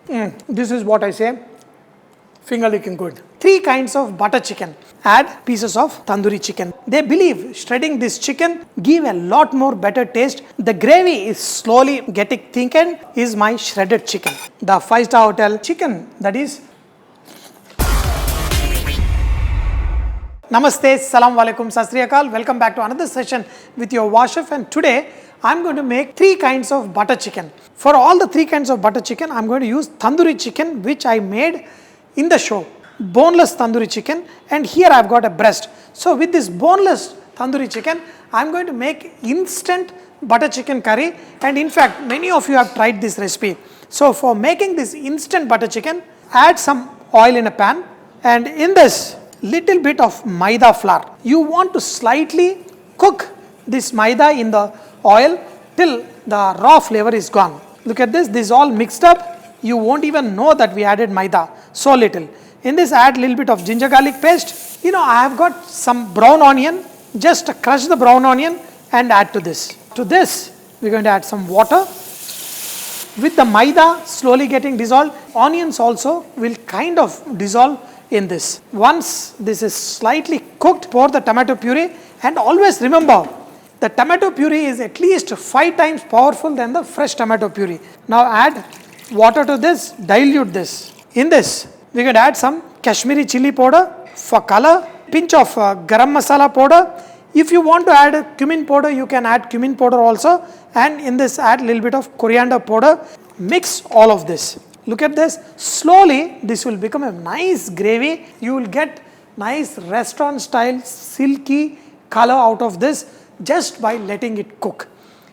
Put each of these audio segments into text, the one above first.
This is what I say, finger licking good. 3 kinds of butter chicken. Add pieces of tandoori chicken. They believe shredding this chicken give a lot more better taste. The gravy is slowly getting thickened is my shredded chicken. The 5-star hotel chicken, that is. Namaste, Salam Alaikum, Sat Sri Akal. Welcome back to another session with your Vahchef, and today I am going to make 3 kinds of butter chicken. For all the 3 kinds of butter chicken, I am going to use tandoori chicken which I made in the show. Boneless tandoori chicken, and here I have got a breast. So with this boneless tandoori chicken, I am going to make instant butter chicken curry, and in fact many of you have tried this recipe. So for making this instant butter chicken, add some oil in a pan, and in this little bit of Maida flour. You want to slightly cook this Maida in the oil till the raw flavor is gone. Look at this, this is all mixed up. You won't even know that we added Maida, so little. In this add little bit of ginger garlic paste. I have got some brown onion. Just crush the brown onion and add to this. To this we are going to add some water. With the Maida slowly getting dissolved, onions also will kind of dissolve in this. Once this is slightly cooked, pour the tomato puree, and always remember the tomato puree is at least 5 times powerful than the fresh tomato puree. Now add water to this, dilute this. In this we are going to add some Kashmiri chilli powder for color, pinch of Garam Masala powder. If you want to add cumin powder, you can add cumin powder also, and in this add little bit of coriander powder. Mix all of this. Look at this, slowly this will become a nice gravy. You will get nice restaurant style silky color out of this just by letting it cook.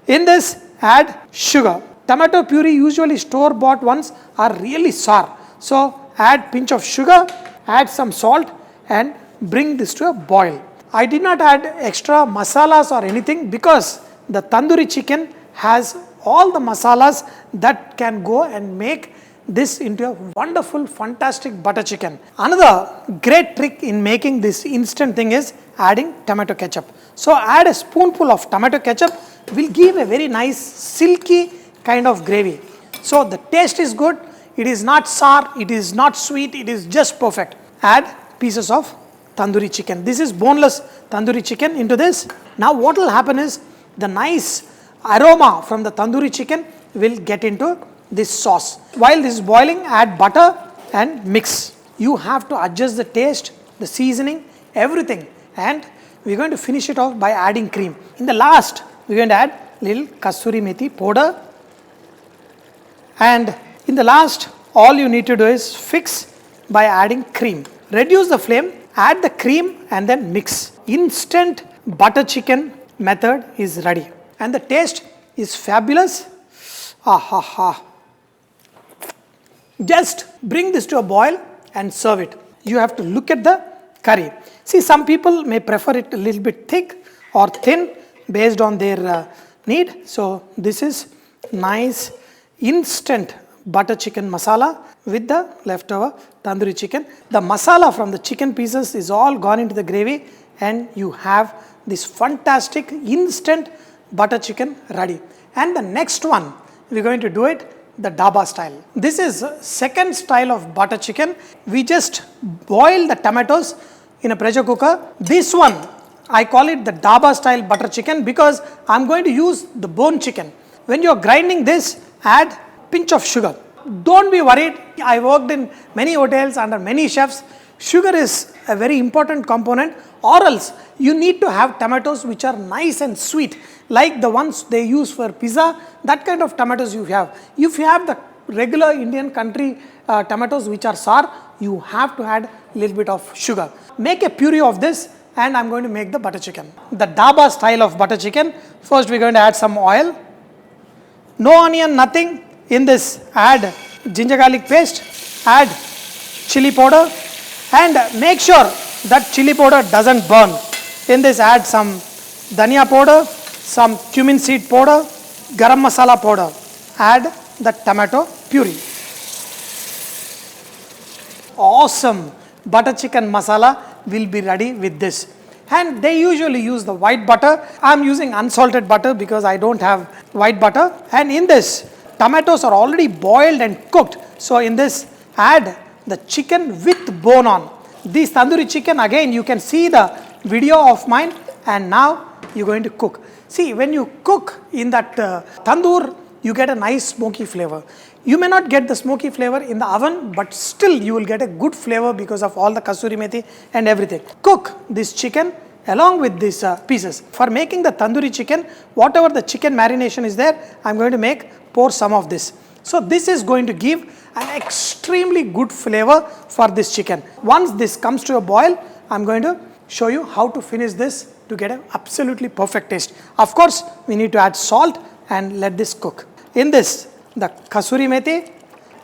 In this add sugar. Tomato puree, usually store bought ones, are really sour. So add pinch of sugar, add some salt, and bring this to a boil. I did not add extra masalas or anything because the tandoori chicken has all the masalas that can go and make this into a wonderful, fantastic butter chicken. Another great trick in making this instant thing is adding tomato ketchup. So add a spoonful of tomato ketchup, will give a very nice silky kind of gravy. So the taste is good, it is not sour, it is not sweet, it is just perfect. Add pieces of tandoori chicken. This is boneless tandoori chicken into this. Now what will happen is the nice aroma from the tandoori chicken will get into this sauce. While this is boiling, add butter and mix. You have to adjust the taste, the seasoning, everything, and we are going to finish it off by adding cream. In the last, we are going to add little Kasoori Methi powder, and in the last, all you need to do is fix by adding cream. Reduce the flame, add the cream, and then mix. Instant butter chicken method is ready, and the taste is fabulous. Just bring this to a boil and serve it. You have to look at the curry. See, some people may prefer it a little bit thick or thin based on their need. So this is nice instant butter chicken masala with the leftover tandoori chicken. The masala from the chicken pieces is all gone into the gravy, and you have this fantastic instant butter chicken ready. And the next one, we're going to do it the Dhaba style. This is second style of butter chicken. We just boil the tomatoes in a pressure cooker. This one, I call it the Dhaba style butter chicken because I'm going to use the bone chicken. When you're grinding this, add pinch of sugar. Don't be worried. I worked in many hotels under many chefs. Sugar is a very important component, or else you need to have tomatoes which are nice and sweet, like the ones they use for pizza. That kind of tomatoes you have. If you have the regular Indian country tomatoes which are sour, you have to add a little bit of sugar. Make a puree of this, and I'm going to make the butter chicken. The Dhaba style of butter chicken. First we're going to add some oil. No onion, nothing. In this add ginger garlic paste, add chilli powder, and make sure that chilli powder doesn't burn. In this add some dhania powder, some cumin seed powder, garam masala powder. Add the tomato puree. Awesome butter chicken masala will be ready with this. And they usually use the white butter. I am using unsalted butter because I don't have white butter. And in this, tomatoes are already boiled and cooked. So in this, add the chicken with bone on. This tandoori chicken, again you can see the video of mine, and now you're going to cook. See, when you cook in that tandoor, you get a nice smoky flavor. You may not get the smoky flavor in the oven, but still you will get a good flavor because of all the Kasoori Methi and everything. Cook this chicken along with these pieces. For making the tandoori chicken, whatever the chicken marination is there, I'm going to pour some of this. So this is going to give an extremely good flavor for this chicken. Once this comes to a boil, I'm going to show you how to finish this to get an absolutely perfect taste. Of course, we need to add salt and let this cook. In this, the Kasoori Methi,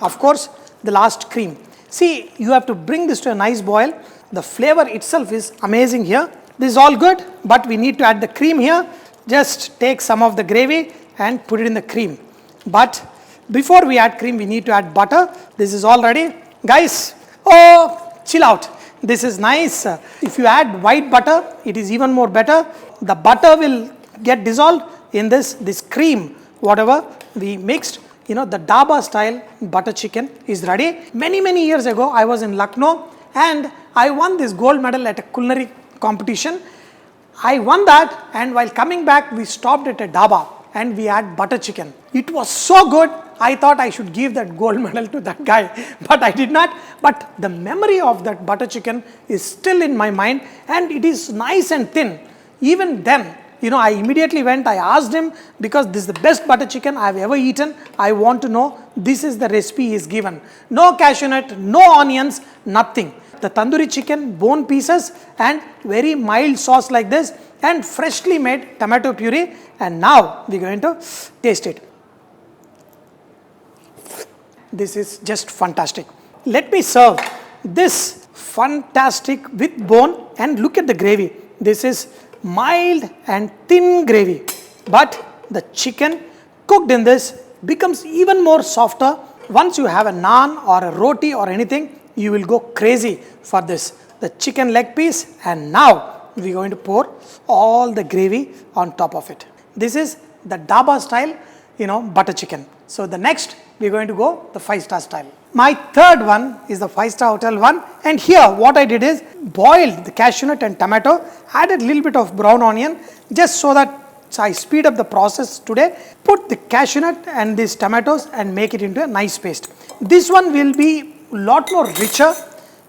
of course, the last cream. See, you have to bring this to a nice boil. The flavor itself is amazing here. This is all good, but we need to add the cream here. Just take some of the gravy and put it in the cream. But before we add cream, we need to add butter. This is all ready. Guys, oh, chill out. This is nice. If you add white butter, it is even more better. The butter will get dissolved in this cream, whatever we mixed. You know, the Dhaba style butter chicken is ready. Many years ago, I was in Lucknow and I won this gold medal at a culinary competition. I won that, and while coming back, we stopped at a Dhaba and we had butter chicken. It was so good, I thought I should give that gold medal to that guy, but I did not. But the memory of that butter chicken is still in my mind, and it is nice and thin. Even then, you know, I immediately went, I asked him, because this is the best butter chicken I have ever eaten. I want to know, this is the recipe he is given. No cashew nut, no onions, nothing. The tandoori chicken, bone pieces and very mild sauce like this, and freshly made tomato puree. And now we're going to taste it. This is just fantastic. Let me serve this fantastic with bone, and look at the gravy. This is mild and thin gravy, but the chicken cooked in this becomes even more softer. Once you have a naan or a roti or anything, you will go crazy for this. The chicken leg piece, and now we're going to pour all the gravy on top of it. This is the Dhaba style, you know, butter chicken. So the next, we're going to go the 5-star style. My third one is the 5-star hotel one, and here what I did is boiled the cashew nut and tomato, added a little bit of brown onion just so that I speed up the process today. Put the cashew nut and these tomatoes and make it into a nice paste. This one will be a lot more richer,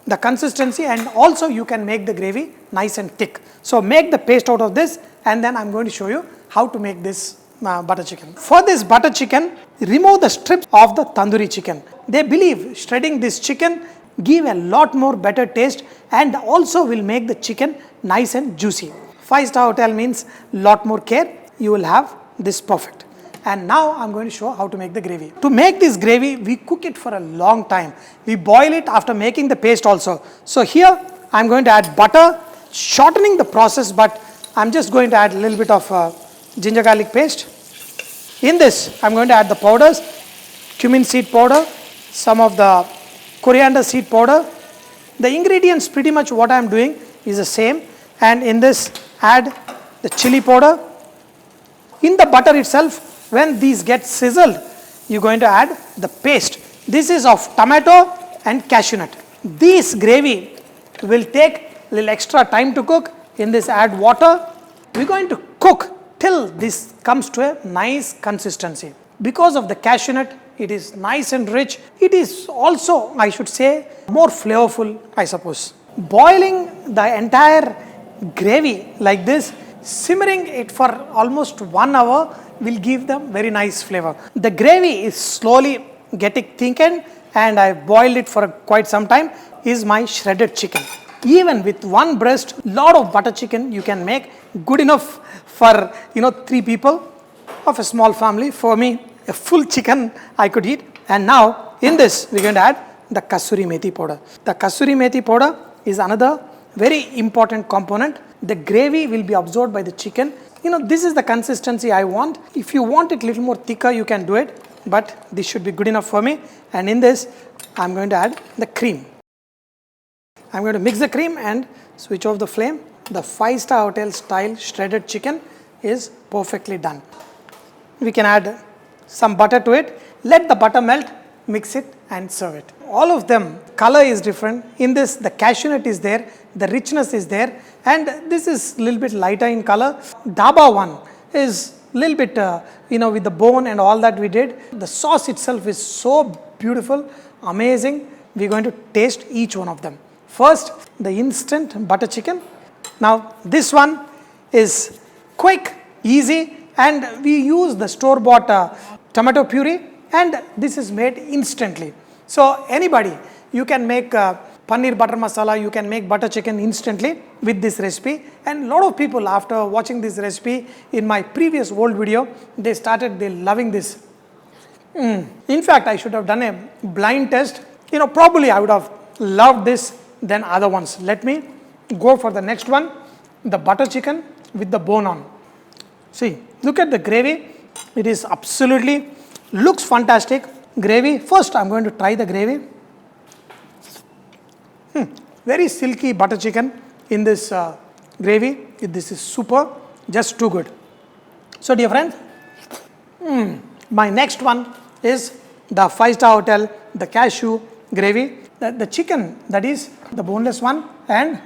the consistency, and also you can make the gravy nice and thick. So make the paste out of this, and then I'm going to show you how to make this butter chicken. For this butter chicken, remove the strips of the tandoori chicken. They believe shredding this chicken give a lot more better taste and also will make the chicken nice and juicy. 5-star hotel means lot more care. You will have this perfect. And now I'm going to show how to make the gravy. To make this gravy, we cook it for a long time. We boil it after making the paste also. So here I'm going to add butter, shortening the process, but I'm just going to add a little bit of ginger garlic paste. In this, I'm going to add the powders, cumin seed powder, some of the coriander seed powder. The ingredients pretty much what I'm doing is the same. And in this, add the chili powder. In the butter itself, when these get sizzled, you're going to add the paste. This is of tomato and cashew nut. This gravy will take a little extra time to cook. In this, add water. We're going to cook till this comes to a nice consistency. Because of the cashew nut, it is nice and rich. It is also, I should say, more flavorful, I suppose. Boiling the entire gravy like this, simmering it for almost 1 hour will give them very nice flavor. The gravy is slowly getting thickened, and I boiled it for quite some time. Is my shredded chicken. Even with one breast, lot of butter chicken you can make, good enough for 3 people of a small family. For me, a full chicken I could eat. And now in this we're going to add the Kasoori Methi powder. The Kasoori Methi powder is another very important component. The gravy will be absorbed by the chicken. This is the consistency I want. If you want it a little more thicker, you can do it, but this should be good enough for me. And in this, I'm going to add the cream. I'm going to mix the cream and switch off the flame. The 5-star hotel style shredded chicken is perfectly done. We can add some butter to it, let the butter melt, mix it and serve it. All of them, color is different. In this, the cashew nut is there, the richness is there, and this is a little bit lighter in color. Dhaba one is a little bit, with the bone and all that we did. The sauce itself is so beautiful, amazing. We're going to taste each one of them. First, the instant butter chicken. Now, this one is quick, easy, and we use the store-bought tomato puree, and this is made instantly. So, anybody, you can make paneer butter masala, you can make butter chicken instantly with this recipe. And a lot of people, after watching this recipe in my previous old video, they loving this. In fact, I should have done a blind test. Probably I would have loved this than other ones. Let me go for the next one, the butter chicken with the bone on. See, look at the gravy. It is absolutely, looks fantastic. Gravy, first I'm going to try the gravy. Very silky butter chicken in this gravy. This is super, just too good. So dear friends, my next one is the 5-star hotel, the cashew gravy. The chicken, that is the boneless one, and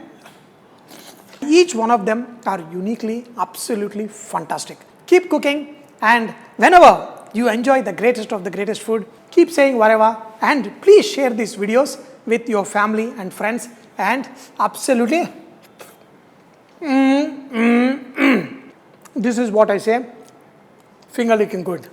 each one of them are uniquely, absolutely fantastic. Keep cooking, and whenever you enjoy the greatest of the greatest food, keep saying whatever, and please share these videos with your family and friends, and absolutely, this is what I say, finger licking good.